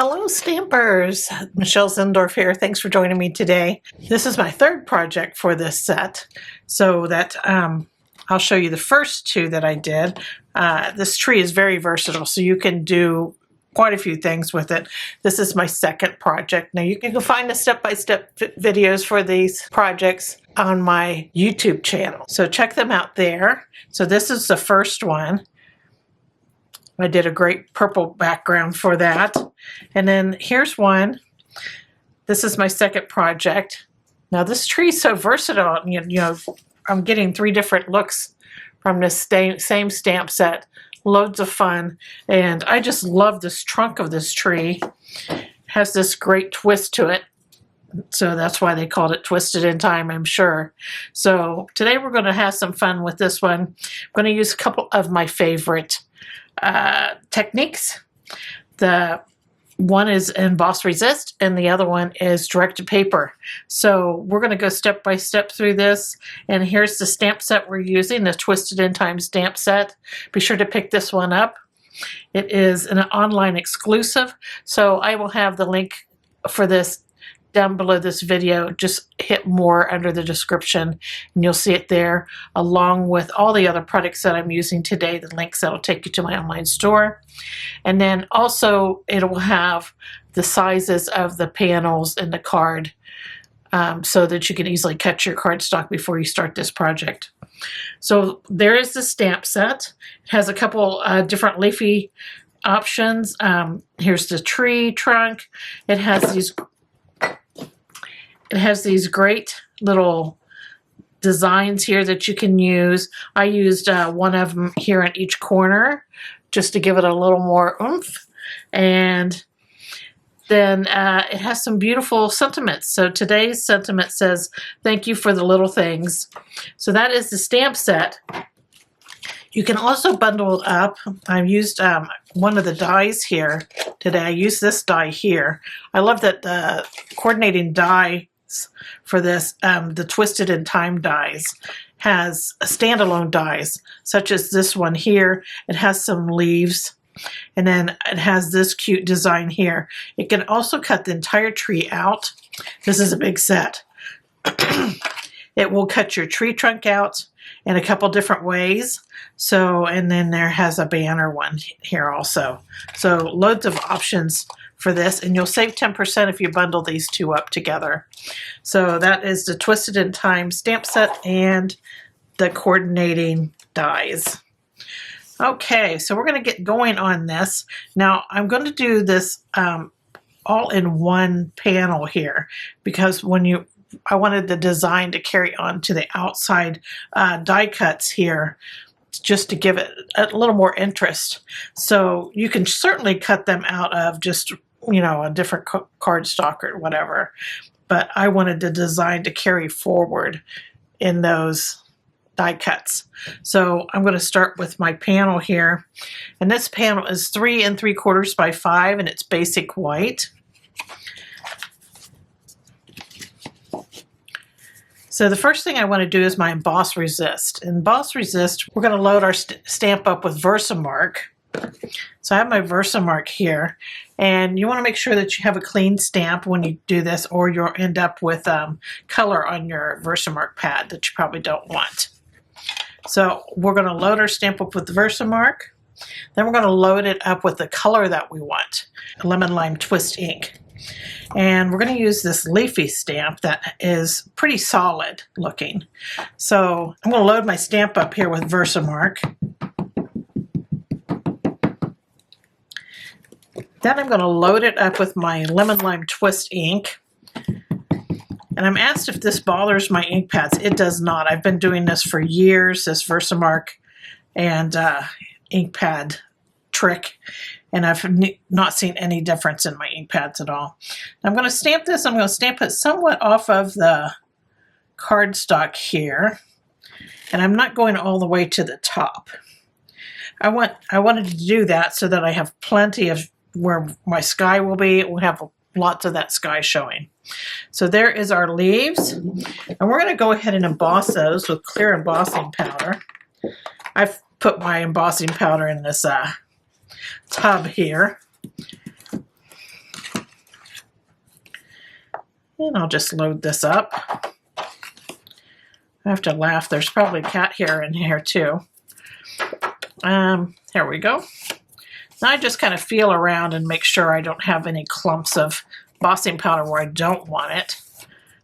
Hello Stampers! Michelle Zindorf here. Thanks for joining me today. This is my third project for this set, so that I'll show you the first two that I did. This tree is very versatile, so you can do quite a few things with it. This is my second project. Now you can find the step-by-step videos for these projects on my YouTube channel, so check them out there. So this is the first one. I did a great purple background for that. And then here's one. This is my second project. Now this tree is so versatile. You know, I'm getting 3 different looks from this same stamp set. Loads of fun. And I just love this trunk of this tree. It has this great twist to it. So that's why they called it Twisted in Time, I'm sure. So today we're going to have some fun with this one. I'm going to use a couple of my favorite techniques. The one is emboss resist and the other one is direct to paper. So we're going to go step by step through this, and here's the stamp set we're using, the Twisted in Time stamp set. Be sure to pick this one up. It is an online exclusive, so I will have the link for this down below this video. Just hit more under the description and you'll see it there, along with all the other products that I'm using today, the links that will take you to my online store. And then also it will have the sizes of the panels in the card, so that you can easily cut your cardstock before you start this project. So there is the stamp set. It has a couple different leafy options. Here's the tree trunk. It has these great little designs here that you can use. I used one of them here in each corner just to give it a little more oomph. And then it has some beautiful sentiments. So today's sentiment says, "Thank you for the little things." So that is the stamp set. You can also bundle it up. I used one of the dies here today. I used this die here. I love that the coordinating die for this, the Twisted in Time dies, has standalone dies, such as this one here. It has some leaves, and then it has this cute design here. It can also cut the entire tree out. This is a big set. It will cut your tree trunk out in a couple different ways. So, and then there has a banner one here also. So loads of options for this, and you'll save 10% if you bundle these two up together. So that is the Twisted in Time stamp set and the coordinating dies. Okay, so we're going to get going on this. Now I'm going to do this all in one panel here, because I wanted the design to carry on to the outside die cuts here, just to give it a little more interest. So you can certainly cut them out of just, you know, a different cardstock or whatever, but I wanted the design to carry forward in those die cuts. So I'm going to start with my panel here, and this panel is 3 3/4 by 5, and it's basic white. So the first thing I want to do is my emboss resist. Emboss resist, we're going to load our stamp up with Versamark. So I have my Versamark here, and you want to make sure that you have a clean stamp when you do this, or you'll end up with color on your Versamark pad that you probably don't want. So we're going to load our stamp up with the Versamark. Then we're going to load it up with the color that we want, lemon lime twist ink. And we're going to use this leafy stamp that is pretty solid looking. So I'm going to load my stamp up here with Versamark. Then I'm going to load it up with my lemon lime twist ink. And I'm asked if this bothers my ink pads. It does not. I've been doing this for years, this Versamark and ink pad trick, and I've not seen any difference in my ink pads at all. I'm going to stamp this. I'm going to stamp it somewhat off of the cardstock here, and I'm not going all the way to the top. I wanted to do that so that I have plenty of where my sky will be. We'll have lots of that sky showing. So there is our leaves, and we're going to go ahead and emboss those with clear embossing powder. I've put my embossing powder in this tub here. And I'll just load this up. I have to laugh. There's probably cat hair in here too. Here we go. Now I just kind of feel around and make sure I don't have any clumps of embossing powder where I don't want it,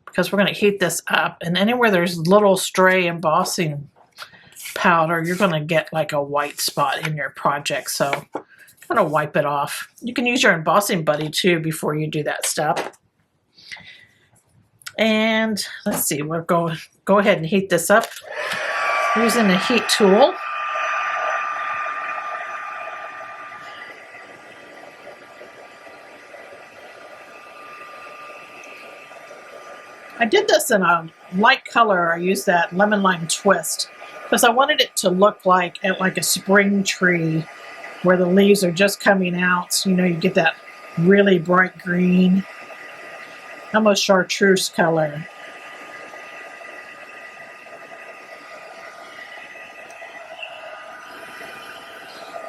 because we're going to heat this up, and anywhere there's little stray embossing powder, you're going to get like a white spot in your project. So kind of wipe it off. You can use your embossing buddy too before you do that step. And let's see, we'll go ahead and heat this up using the heat tool. I did this in a light color. I used that lemon lime twist because I wanted it to look like a spring tree where the leaves are just coming out. So, you get that really bright green, almost chartreuse color.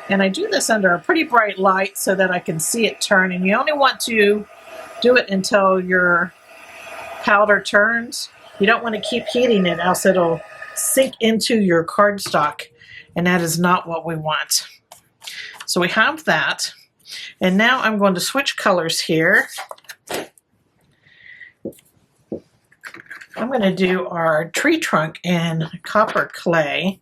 And I do this under a pretty bright light so that I can see it turn. And you only want to do it until your powder turns. You don't want to keep heating it, else it'll sink into your cardstock, and that is not what we want. So we have that, and now I'm going to switch colors here. I'm going to do our tree trunk in copper clay.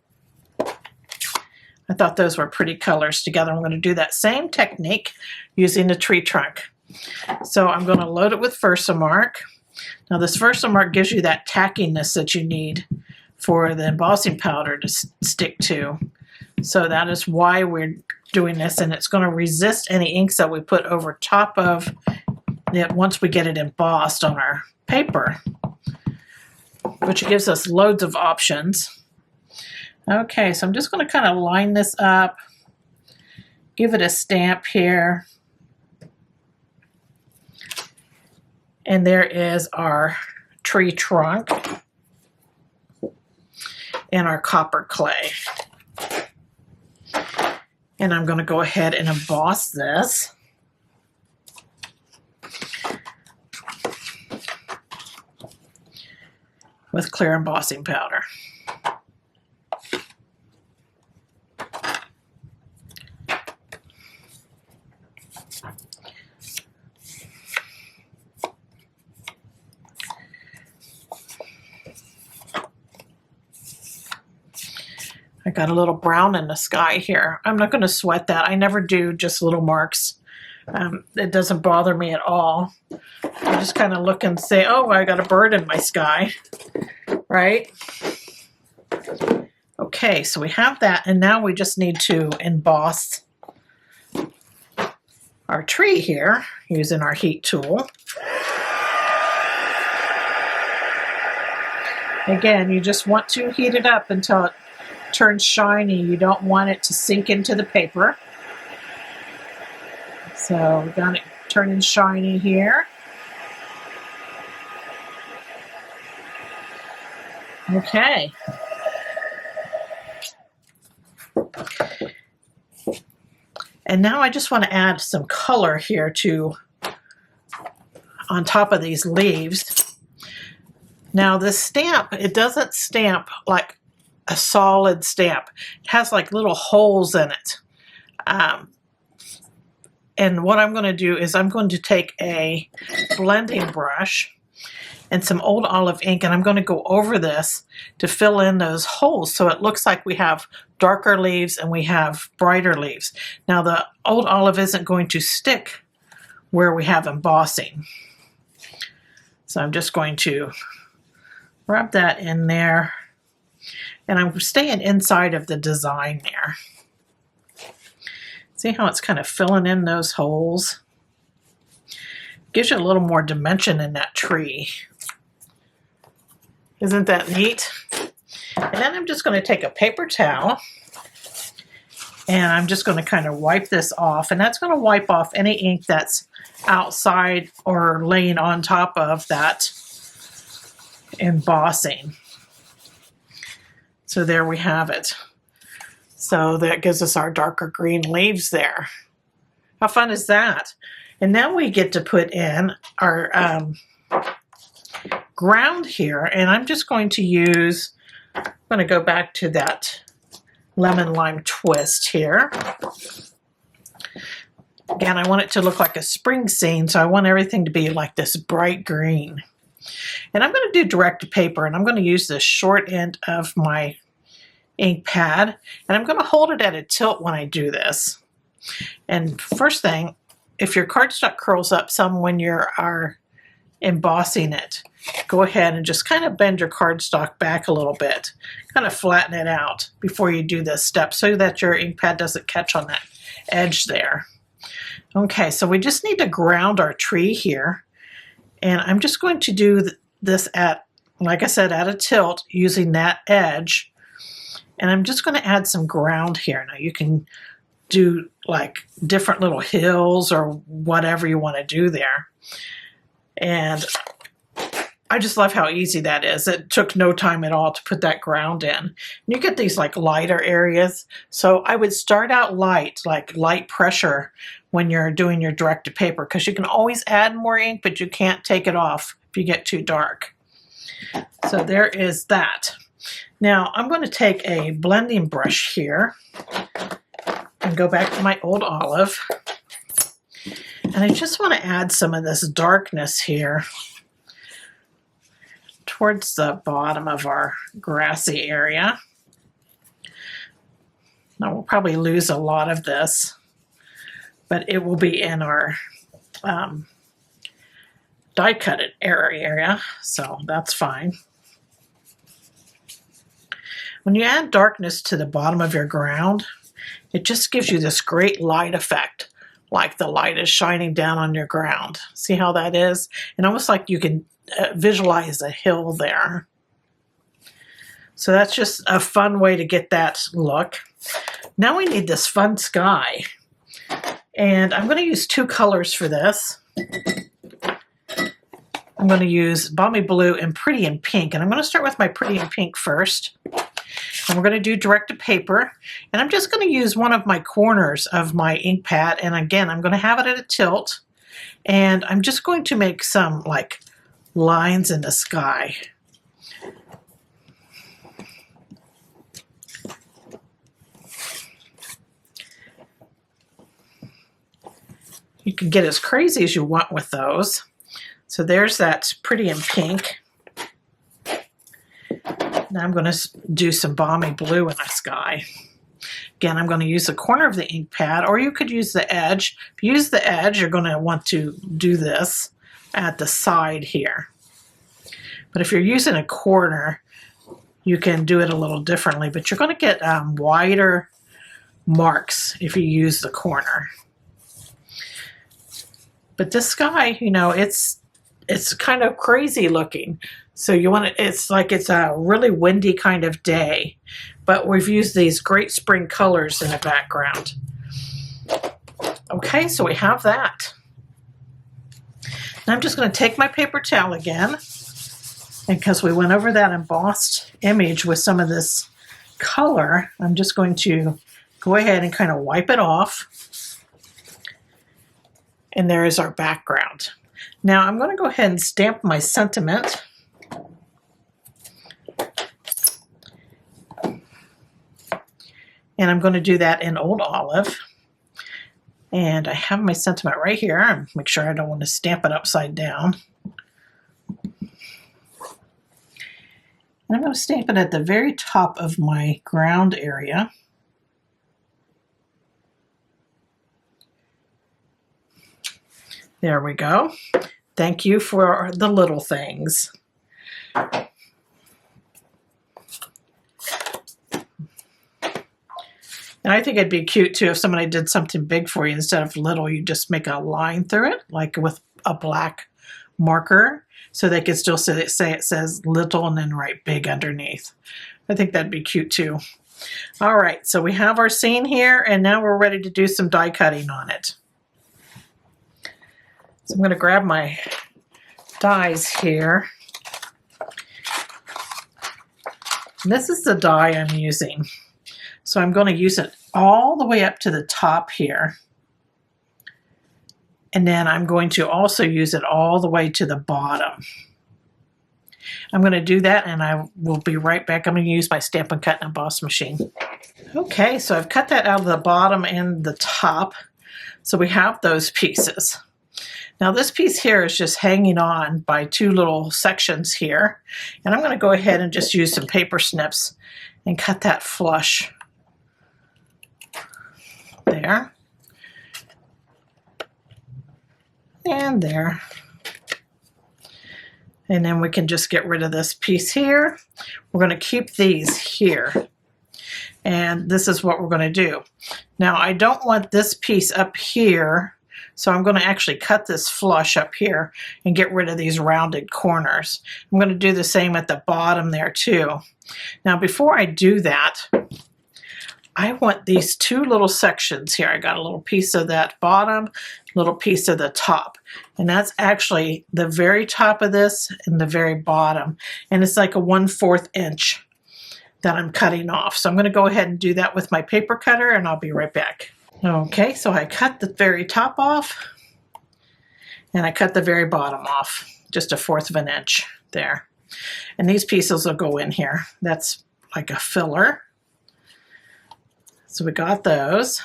I thought those were pretty colors together. I'm going to do that same technique using the tree trunk. So I'm going to load it with Versamark. Now this Versamark gives you that tackiness that you need for the embossing powder to stick to. So that is why we're doing this, and it's going to resist any inks that we put over top of it once we get it embossed on our paper, which gives us loads of options. Okay, so I'm just going to kind of line this up, give it a stamp here. And there is our tree trunk and our copper clay. And I'm going to go ahead and emboss this. With clear embossing powder. I got a little brown in the sky here. I'm not going to sweat that. I never do just little marks. It doesn't bother me at all. I just kind of look and say, oh, I got a bird in my sky, right? Okay, so we have that, and now we just need to emboss our tree here using our heat tool. Again, you just want to heat it up until it turns shiny. You don't want it to sink into the paper. So we got it turning shiny here. Okay. And now I just want to add some color here on top of these leaves. Now this stamp, it doesn't stamp like a solid stamp. It has like little holes in it. And what I'm going to do is I'm going to take a blending brush and some old olive ink, and I'm going to go over this to fill in those holes so it looks like we have darker leaves and we have brighter leaves. Now the old olive isn't going to stick where we have embossing. So I'm just going to rub that in there, and I'm staying inside of the design there. See how it's kind of filling in those holes? Gives you a little more dimension in that tree. Isn't that neat? And then I'm just going to take a paper towel, and I'm just going to kind of wipe this off, and that's going to wipe off any ink that's outside or laying on top of that embossing. So there we have it. So that gives us our darker green leaves there. How fun is that? And now we get to put in our ground here, and I'm just going to use, I'm going to go back to that lemon lime twist here. Again, I want it to look like a spring scene, so I want everything to be like this bright green. And I'm going to do direct to paper, and I'm going to use the short end of my ink pad, and I'm going to hold it at a tilt when I do this. And first thing, if your cardstock curls up some when you are embossing it, go ahead and just kind of bend your cardstock back a little bit, kind of flatten it out before you do this step so that your ink pad doesn't catch on that edge there. Okay, so we just need to ground our tree here, and I'm just going to do this at, like I said, at a tilt using that edge, and I'm just going to add some ground here. Now you can do like different little hills or whatever you want to do there. And I just love how easy that is. It took no time at all to put that ground in. And you get these like lighter areas. So I would start out light, like light pressure when you're doing your direct to paper, because you can always add more ink, but you can't take it off if you get too dark. So there is that. Now I'm going to take a blending brush here and go back to my old olive. And I just want to add some of this darkness here towards the bottom of our grassy area. Now we'll probably lose a lot of this, but it will be in our die cut area, so that's fine. When you add darkness to the bottom of your ground, it just gives you this great light effect, like the light is shining down on your ground. See how that is? And almost like you can visualize a hill there. So that's just a fun way to get that look. Now we need this fun sky. And I'm going to use two colors for this. I'm going to use Balmy Blue and Pretty in Pink. And I'm going to start with my Pretty in Pink first. And we're going to do direct to paper. And I'm just going to use one of my corners of my ink pad. And again, I'm going to have it at a tilt. And I'm just going to make some like lines in the sky. You can get as crazy as you want with those. So there's that Pretty in Pink. Now I'm going to do some Balmy Blue in the sky. Again, I'm going to use the corner of the ink pad, or you could use the edge. If you use the edge, you're going to want to do this at the side here. But if you're using a corner, you can do it a little differently, but you're going to get wider marks if you use the corner. But this sky, you know, it's kind of crazy looking. So you want to, it's like it's a really windy kind of day, but we've used these great spring colors in the background. Okay, so we have that. Now I'm just going to take my paper towel again, and because we went over that embossed image with some of this color, I'm just going to go ahead and kind of wipe it off. And there is our background. Now I'm going to go ahead and stamp my sentiment. And I'm going to do that in Old Olive. And I have my sentiment right here. Make sure I don't want to stamp it upside down. And I'm going to stamp it at the very top of my ground area. There we go. Thank you for the little things. And I think it'd be cute too if somebody did something big for you. Instead of little, you just make a line through it, like with a black marker, so they could still say it says little and then write big underneath. I think that'd be cute too. All right, so we have our scene here, and now we're ready to do some die cutting on it. So I'm going to grab my dies here. And this is the die I'm using. So I'm going to use it all the way up to the top here. And then I'm going to also use it all the way to the bottom. I'm going to do that and I will be right back. I'm going to use my Stampin' Cut and Emboss machine. Okay, so I've cut that out of the bottom and the top. So we have those pieces. Now this piece here is just hanging on by two little sections here. And I'm going to go ahead and just use some paper snips and cut that flush there. And there. And then we can just get rid of this piece here. We're going to keep these here. And this is what we're going to do. Now I don't want this piece up here, so I'm going to actually cut this flush up here and get rid of these rounded corners. I'm going to do the same at the bottom there too. Now before I do that, I want these two little sections here. I got a little piece of that bottom, little piece of the top. And that's actually the very top of this and the very bottom. And it's like a 1/4 inch that I'm cutting off. So I'm going to go ahead and do that with my paper cutter and I'll be right back. Okay, so I cut the very top off and I cut the very bottom off, just 1/4 inch there. And these pieces will go in here. That's like a filler. So we got those.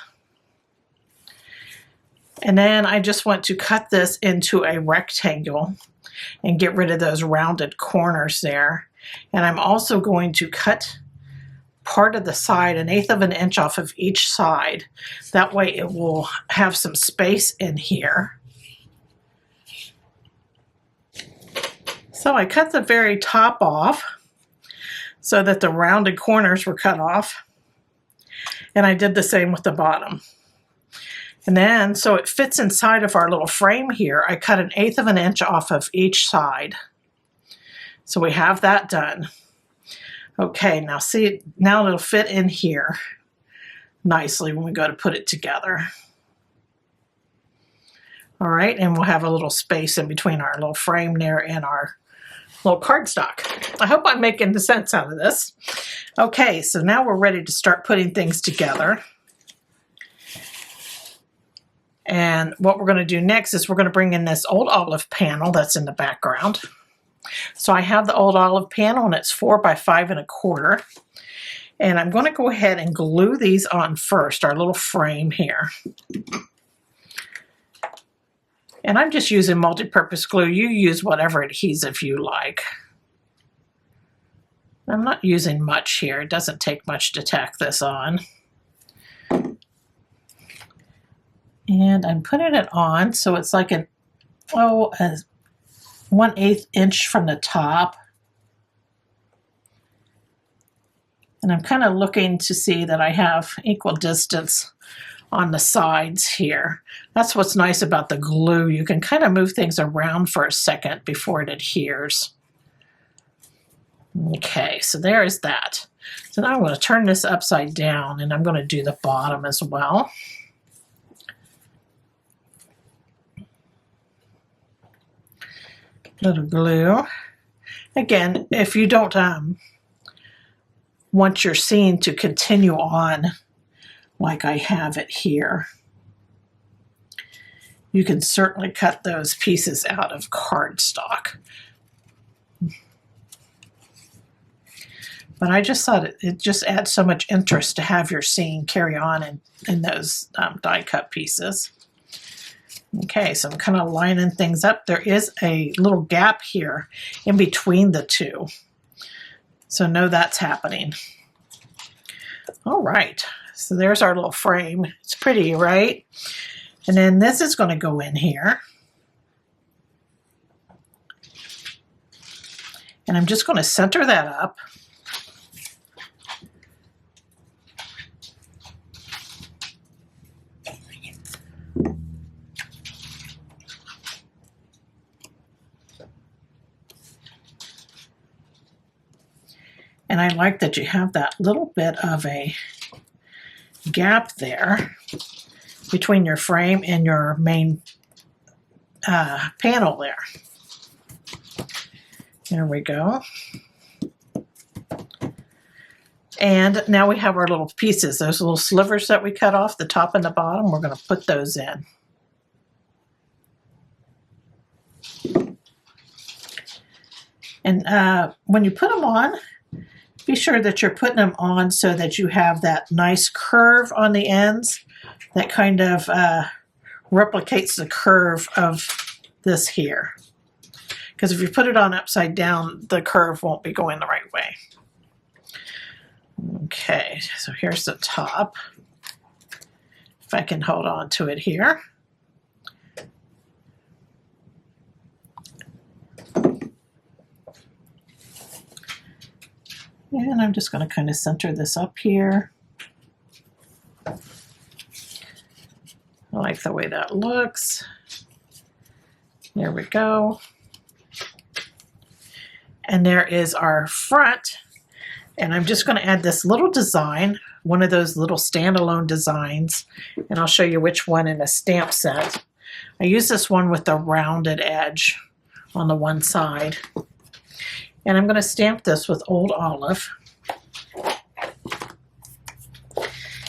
And then I just want to cut this into a rectangle and get rid of those rounded corners there. And I'm also going to cut part of the side, 1/8 inch off of each side. That way it will have some space in here. So I cut the very top off so that the rounded corners were cut off. And I did the same with the bottom. And then, so it fits inside of our little frame here, I cut 1/8 inch off of each side. So we have that done. Okay, now see, now it'll fit in here nicely when we go to put it together. All right, and we'll have a little space in between our little frame there and our little cardstock. I hope I'm making the sense out of this. Okay, so now we're ready to start putting things together. And what we're going to do next is we're going to bring in this old olive panel that's in the background. So I have the old olive panel and it's 4 by 5 1/4. And I'm going to go ahead and glue these on first, our little frame here. And I'm just using multi-purpose glue. You use whatever adhesive you like. I'm not using much here. It doesn't take much to tack this on. And I'm putting it on so it's like a 1/8 inch from the top. And I'm kind of looking to see that I have equal distance on the sides here. That's what's nice about the glue. You can kind of move things around for a second before it adheres. Okay, so there is that. So now I'm going to turn this upside down and I'm going to do the bottom as well. Little glue. Again, if you don't want your scene to continue on like I have it here, you can certainly cut those pieces out of cardstock. But I just thought it just adds so much interest to have your scene carry on in those die cut pieces. Okay, so I'm kind of lining things up. There is a little gap here in between the two. So know that's happening. All right, so there's our little frame. It's pretty, right? And then this is going to go in here. And I'm just going to center that up. And I like that you have that little bit of a gap there between your frame and your main panel there. There we go. And now we have our little pieces, those little slivers that we cut off, the top and the bottom, we're going to put those in. And when you put them on, be sure that you're putting them on so that you have that nice curve on the ends that kind of replicates the curve of this here. Because if you put it on upside down, the curve won't be going the right way. Okay, so here's the top. If I can hold on to it here. And I'm just going to kind of center this up here. I like the way that looks. There we go. And there is our front. And I'm just going to add this little design, one of those little standalone designs. And I'll show you which one in a stamp set. I use this one with the rounded edge on the one side. And I'm going to stamp this with Old Olive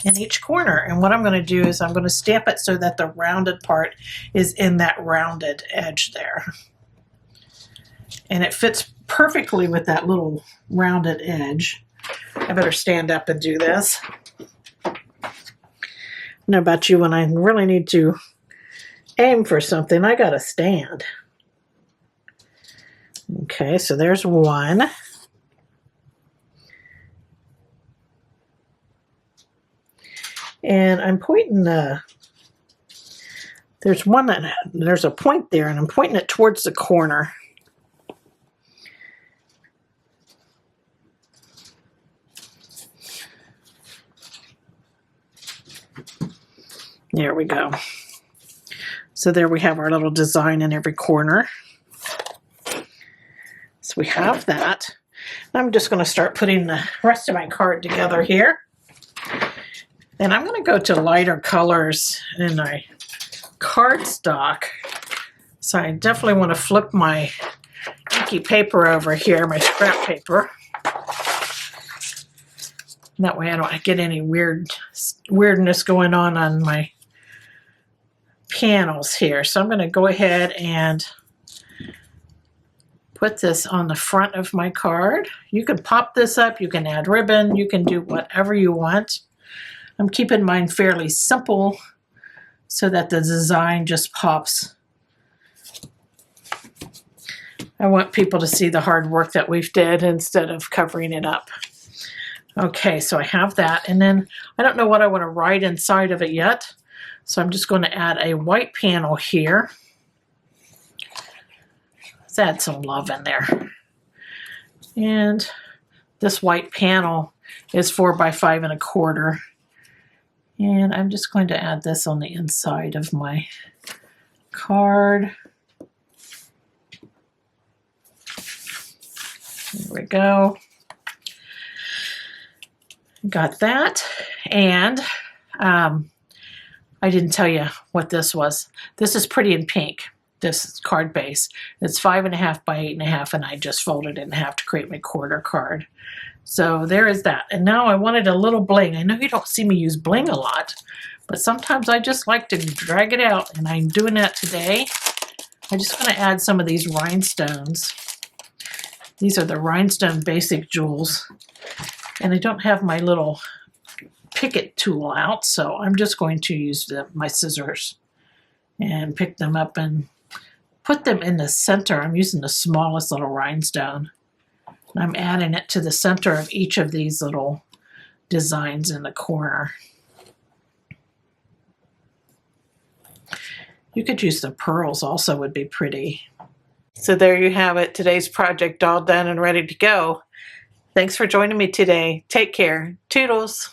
in each corner. And what I'm going to do is I'm going to stamp it so that the rounded part is in that rounded edge there. And it fits perfectly with that little rounded edge. I better stand up and do this. I don't know about you, when I really need to aim for something, I got to stand. Okay, so there's one. And I'm pointing there's one that, there's a point there, and I'm pointing it towards the corner. There we go. So there we have our little design in every corner. So we have that. I'm just going to start putting the rest of my card together here. And I'm going to go to lighter colors in my cardstock. So I definitely want to flip my inky paper over here, my scrap paper. That way I don't get any weirdness going on my panels here. So I'm going to go ahead and put this on the front of my card. You can pop this up, you can add ribbon, you can do whatever you want. I'm keeping mine fairly simple so that the design just pops. I want people to see the hard work that we've did instead of covering it up. Okay, so I have that, and then I don't know what I want to write inside of it yet, so I'm just going to add a white panel here. Let's add some love in there. And this white panel is 4 by 5 1/4. And I'm just going to add this on the inside of my card. There we go. Got that. And I didn't tell you what this was. This is Pretty in Pink, this card base. It's 5.5 by 8.5, and I just folded it in half to create my quarter card. So there is that. And now I wanted a little bling. I know you don't see me use bling a lot, but sometimes I just like to drag it out, and I'm doing that today. I'm just going to add some of these rhinestones. These are the rhinestone basic jewels, and I don't have my little picket tool out, so I'm just going to use my scissors and pick them up and put them in the center. I'm using the smallest little rhinestone. I'm adding it to the center of each of these little designs in the corner. You could use the pearls also, would be pretty. So there you have it, today's project all done and ready to go. Thanks for joining me today. Take care. Toodles.